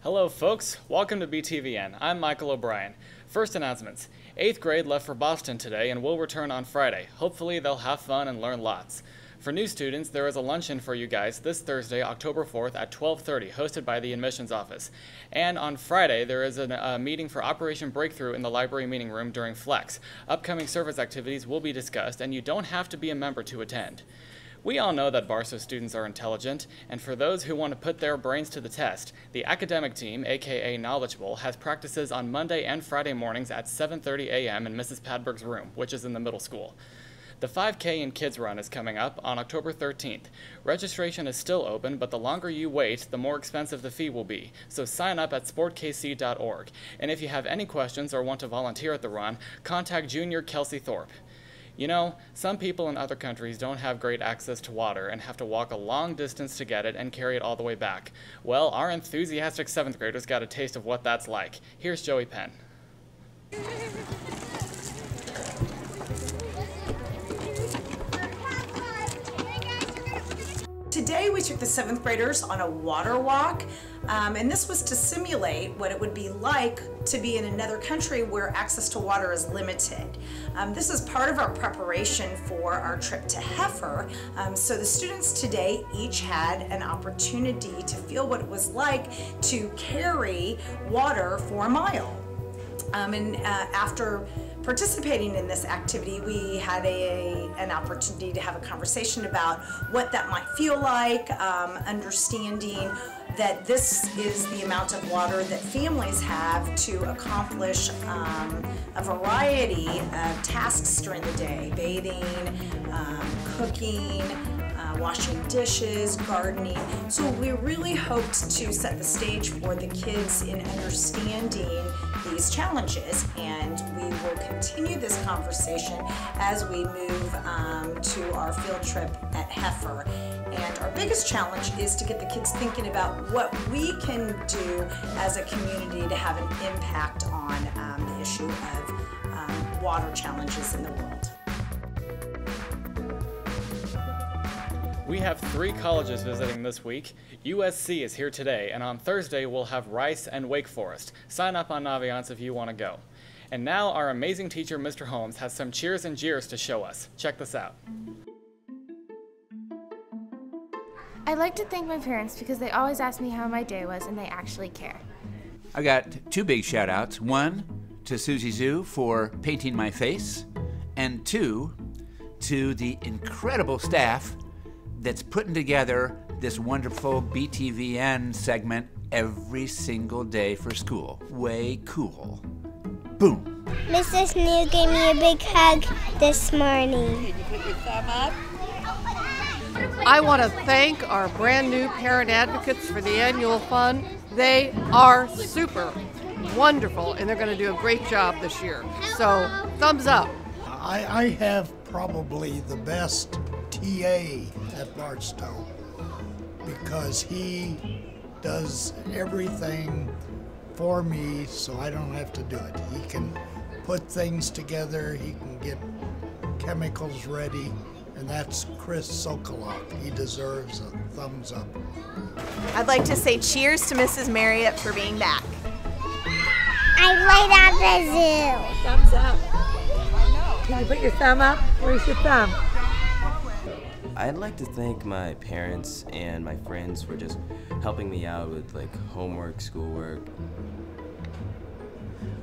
Hello folks, welcome to BTVN. I'm Michael O'Brien. First announcements. 8th grade left for Boston today and will return on Friday. Hopefully they'll have fun and learn lots. For new students, there is a luncheon for you guys this Thursday, October 4th at 12:30, hosted by the admissions office. And on Friday, there is a meeting for Operation Breakthrough in the library meeting room during Flex. Upcoming service activities will be discussed, and you don't have to be a member to attend. We all know that Barstow students are intelligent, and for those who want to put their brains to the test, the academic team, aka Knowledgeable, has practices on Monday and Friday mornings at 7:30 a.m. in Mrs. Padberg's room, which is in the middle school. The 5K and Kids Run is coming up on October 13th. Registration is still open, but the longer you wait, the more expensive the fee will be, so sign up at sportkc.org. And if you have any questions or want to volunteer at the run, contact Junior Kelsey Thorpe. You know, some people in other countries don't have great access to water and have to walk a long distance to get it and carry it all the way back. Well, our enthusiastic 7th graders got a taste of what that's like. Here's Joey Penn. Today we took the 7th graders on a water walk, and this was to simulate what it would be like to be in another country where access to water is limited. This is part of our preparation for our trip to Heifer, so the students today each had an opportunity to feel what it was like to carry water for a mile. After participating in this activity, we had an opportunity to have a conversation about what that might feel like, understanding that this is the amount of water that families have to accomplish a variety of tasks during the day: bathing, cooking, washing dishes, gardening. So we really hoped to set the stage for the kids in understanding these challenges, and we will continue this conversation as we move to our field trip at Heifer. And our biggest challenge is to get the kids thinking about what we can do as a community to have an impact on the issue of water challenges in the world. We have 3 colleges visiting this week. USC is here today, and on Thursday we'll have Rice and Wake Forest. Sign up on Naviance if you want to go. And now our amazing teacher, Mr. Holmes, has some cheers and jeers to show us. Check this out. I'd like to thank my parents because they always ask me how my day was and they actually care. I got 2 big shout outs. 1 to Susie Zoo for painting my face, and 2 to the incredible staff that's putting together this wonderful BTVN segment every single day for school. Way cool. Boom. Mrs. New gave me a big hug this morning. Can you put your thumb up? I want to thank our brand new parent advocates for the annual fund. They are super wonderful, and they're going to do a great job this year. So, thumbs up. I have probably the best TA at Barstow because he does everything for me so I don't have to do it. He can put things together, he can get chemicals ready, and that's Chris Sokolov. He deserves a thumbs up. I'd like to say cheers to Mrs. Marriott for being back. I played at the zoo. Thumbs up. Can you put your thumb up? Where's your thumb? I'd like to thank my parents and my friends for just helping me out with like homework, schoolwork.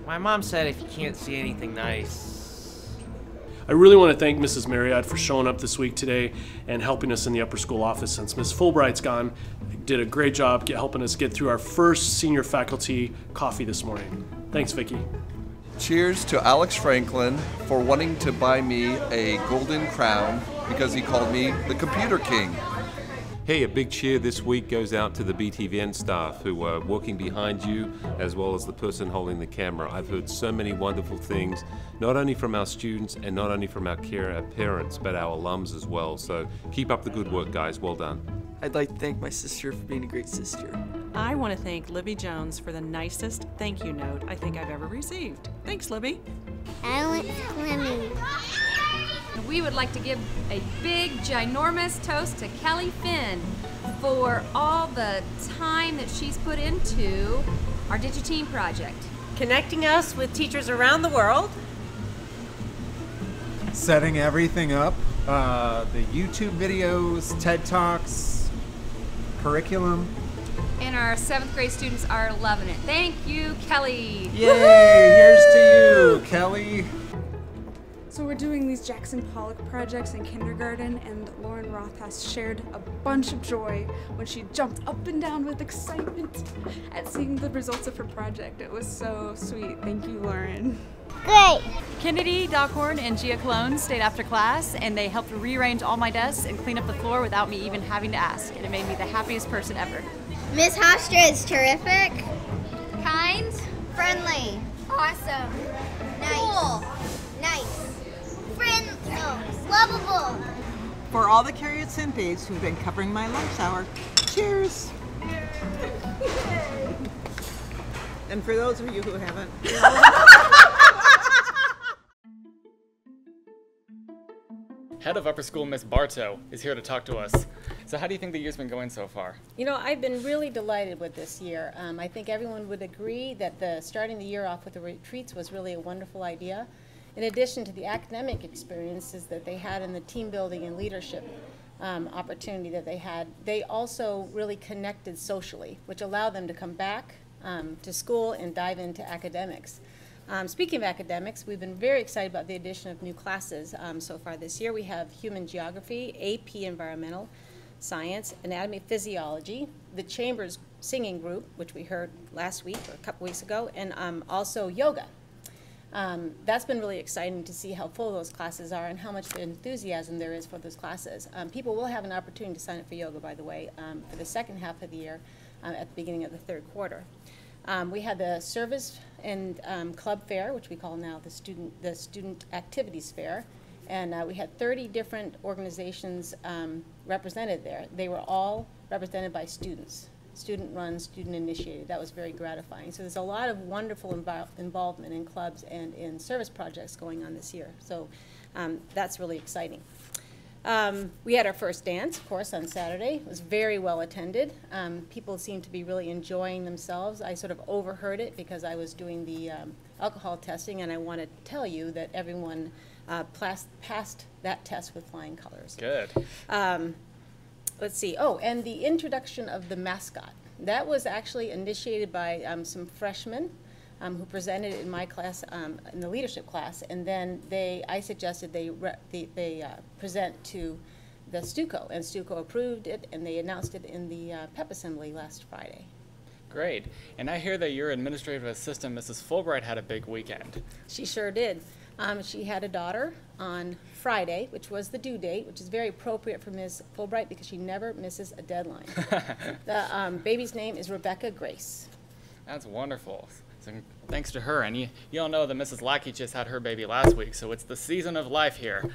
My mom said if you can't see anything nice. I really want to thank Mrs. Marriott for showing up this week today and helping us in the upper school office since Ms. Fulbright's gone. Did a great job helping us get through our first senior faculty coffee this morning. Thanks, Vicki. Cheers to Alex Franklin for wanting to buy me a golden crown because he called me the Computer King. Hey, a big cheer this week goes out to the BTVN staff who are working behind you as well as the person holding the camera. I've heard so many wonderful things, not only from our students and not only from our parents, but our alums as well. So keep up the good work, guys. Well done. I'd like to thank my sister for being a great sister. I want to thank Libby Jones for the nicest thank you note I think I've ever received. Thanks, Libby. I went swimming. We would like to give a big, ginormous toast to Kelly Finn for all the time that she's put into our DigiTeam project. Connecting us with teachers around the world. Setting everything up, the YouTube videos, TED Talks, curriculum. And our 7th grade students are loving it. Thank you, Kelly. Yay! Here's to you, Kelly. So we're doing these Jackson Pollock projects in kindergarten, and Lauren Roth has shared a bunch of joy when she jumped up and down with excitement at seeing the results of her project. It was so sweet. Thank you, Lauren. Great. Kennedy, Dockhorn, and Gia Cologne stayed after class, and they helped rearrange all my desks and clean up the floor without me even having to ask, and it made me the happiest person ever. Miss Hofstra is terrific. Kind. Friendly. Awesome. Nice. Cool. Nice. Lovable. For all the Carriot Cynthies who've been covering my lunch hour, cheers. And for those of you who haven't. Head of Upper School Miss Bartow is here to talk to us. So how do you think the year's been going so far? You know, I've been really delighted with this year. I think everyone would agree that starting the year off with the retreats was really a wonderful idea. In addition to the academic experiences that they had in the team building and leadership opportunity that they had, they also really connected socially, which allowed them to come back to school and dive into academics. Speaking of academics, we've been very excited about the addition of new classes so far this year. We have Human Geography, AP Environmental Science, Anatomy Physiology, the Chambers Singing Group, which we heard last week or a couple weeks ago, and also Yoga. That's been really exciting to see how full those classes are and how much enthusiasm there is for those classes. People will have an opportunity to sign up for yoga, by the way, for the second half of the year at the beginning of the third quarter. We had the Service and Club Fair, which we call now the Student Activities Fair, and we had 30 different organizations represented there. They were all represented by students. Student-run, student-initiated. That was very gratifying. So there's a lot of wonderful involvement in clubs and in service projects going on this year. So that's really exciting. We had our first dance, of course, on Saturday. It was very well attended. People seemed to be really enjoying themselves. I sort of overheard it because I was doing the alcohol testing, and I want to tell you that everyone passed that test with flying colors. Good. Let's see. Oh, and the introduction of the mascot. That was actually initiated by some freshmen who presented in my class, in the leadership class, and then I suggested they present to the Stuco, and Stuco approved it, and they announced it in the PEP assembly last Friday. Great. And I hear that your administrative assistant, Mrs. Fulbright, had a big weekend. She sure did. She had a daughter on Friday, which was the due date, which is very appropriate for Ms. Fulbright because she never misses a deadline. The baby's name is Rebecca Grace. That's wonderful. So thanks to her. And you all know that Mrs. Lackey just had her baby last week, so it's the season of life here.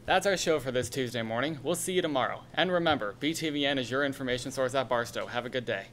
That's our show for this Tuesday morning. We'll see you tomorrow. And remember, BTVN is your information source at Barstow. Have a good day.